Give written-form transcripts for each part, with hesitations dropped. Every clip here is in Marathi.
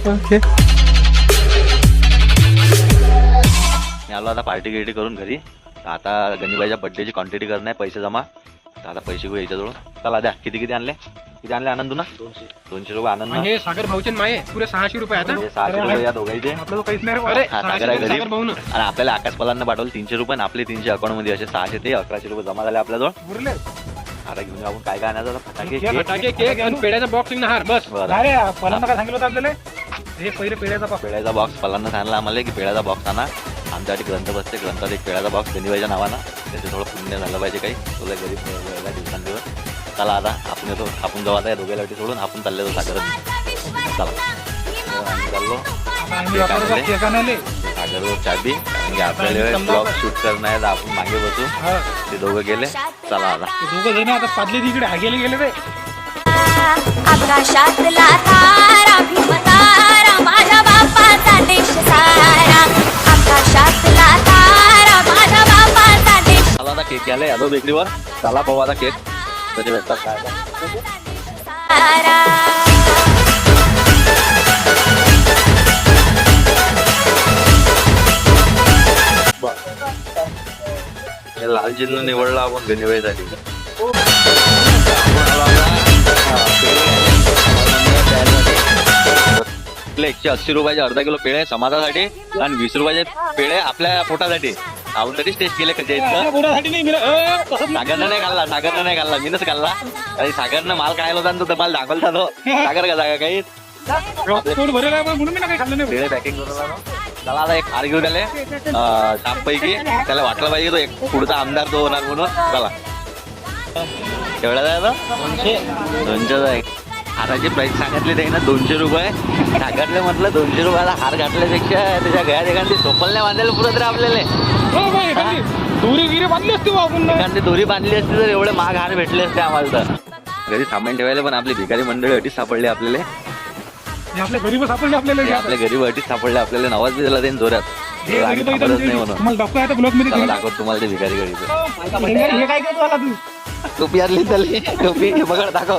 ओके. मी आलो आता पार्टी गिर्टी करून घरी. आता गणीबाईच्या बर्थडेची क्वांटिटी करणं आहे, पैसे जमा. तर आता पैसे घेऊ याच्याजवळ. चला द्या. किती आणले? किती आणले आनंद ना? 200 रुपये आनंद. हे सागर भाऊचे माये पुरे 600 रुपये आता. 600 रुपये या दोघांचे. आपल्याला काहीच नाही रे. अरे सागर आहे घरी. सागर भाऊ ना. आणि आपल्याला आकाश पलांना पाठवलं 300 रुपये. आपले 300 अकाउंट मध्ये असे 600 ते 1100 रुपये जमा झाले आपल्याजवळ. उरले आता घेऊन येऊ आपण. काय काय आणायचं? फटाके, फटाके, केक आणि पेड्याचा बॉक्स हार बस. अरे पलांना काय सांगितलं होतं आपल्याला? हे पहिले पेड्याचा बॉक्स. पेड्याचा बॉक्स पलांना सांगितलं आम्हाला की पेड्याचा बॉक्स आणा. आमच्यासाठी ग्रंथ बसते. ग्रंथात एक पेड्याचा बॉक्स गणीबाईच्या नावानं. त्याचं थोडं पुण्य झालं पाहिजे काही. तुला गरीब दिवसांदिवस. चला आता आपण येतो. आपण जाऊ आता या दोघांसाठी सोडून आपण चालले जाऊ सागर. चला आम्ही चाललो सागरवर चाबी. आणि आपल्याला ब्लॉग शूट करणं आहे. आपण मागे बसू. ते दोघं गेले. चला आता दोघं जण आता साधले तिकडे हागेले गेले ते. आकाशातला तारा भीमतारा माझ्या बापाचा देश सारा. आकाशातला तारा माझ्या बापाचा देश. चला आता केक आलाय यादव बेकरीवर. चला पाहू आता केक कधी भेटतात काय. सारा लाल चिन्ह निवडला आपण गणीबाईसाठी. आपले 180 रुपयाचे अर्धा किलो पेढे समाजासाठी आणि 20 रुपयाचे पेढे आपल्या पोटासाठी. आपण तरीच टेस्ट केले कसे सागरनं नाही खाल्ला. सागरनं नाही खाल्ला. मीनच खाल्ला. आणि सागरनं माल खायला होता तो माल दाखवला तो. सागर का जागा काही पेढे पॅकिंग करून आलो. चला आता एक हार घेऊन आले पैकी. त्याला वाटलं पाहिजे तो एक पुढचा आमदार तो होणार म्हणून. चला केवढा जायचा? 200 आहे. हाराची प्राईस सांगितली ते ना 200 रुपये. सागरले म्हटलं 200 रुपयाला हार घातल्यापेक्षा त्याच्या गळ्यात एखादी चोपल नाही बांधायला पुरत रे आपल्याला. दोरी गिरी बांधली असते एखादी दोरी बांधली असती तर एवढे महाग हार भेटले असते आम्हाला. तर घरी सामान ठेवायला पण आपली भिकारी मंडळी अटीच सापडली आपल्याला. आपल्या गरीब सापडले आपल्याला. आपल्या गरीब अटीच सापडले आपल्याला. नवाज बी दिला त्यांनी जोरात. नाही म्हणून दाखवत तुम्हाला ते भिकारी गरीब. टोपी आणली त्याला. टोपी बघ दाखव.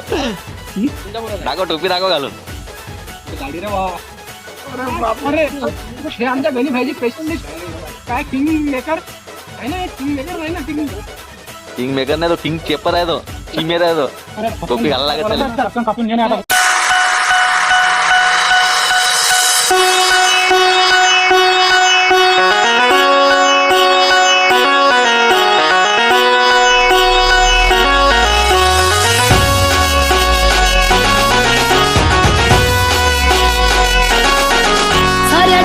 दाखव टोपी दाखव घालून. हे आमच्या गणी भाईची स्पेशल डिश काय किंग मेकर आहे ना. किंग मेकर नाही ना. किंग मेकर नाही तो किंग चेपर आहे. तो किंग आहे तो. टोपी घालायला लागत त्याला. कापून घेणे आता.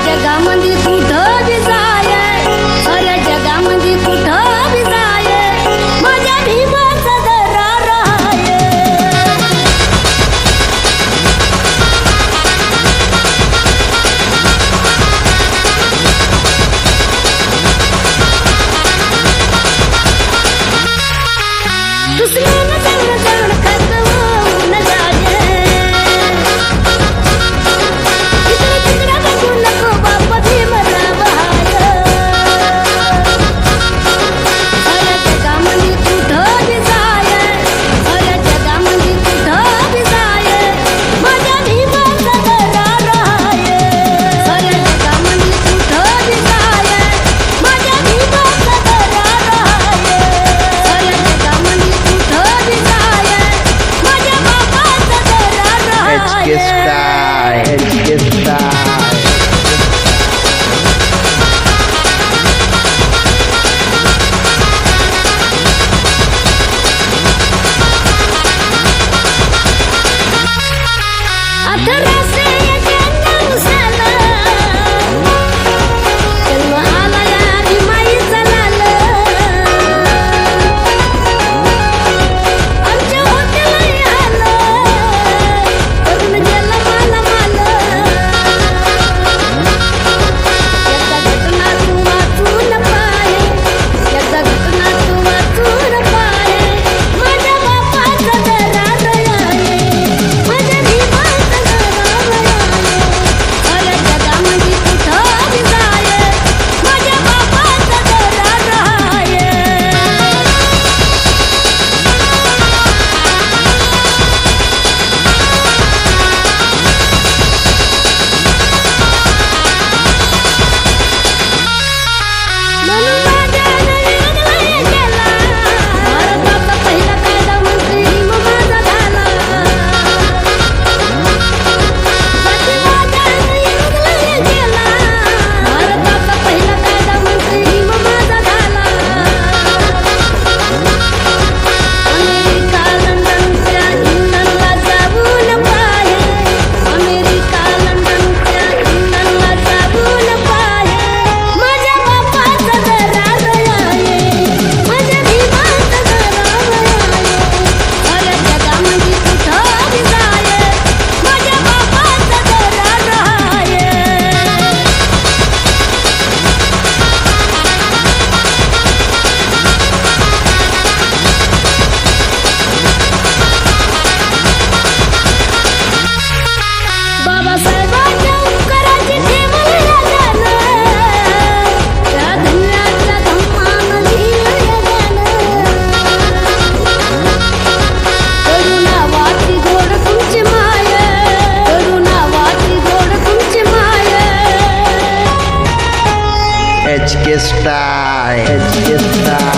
जगामध्ये कुठं बी जाय. अरे जगामध्ये कुठं बी जाय. माझ्या भीमाचा दरार आहे.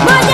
माझ्या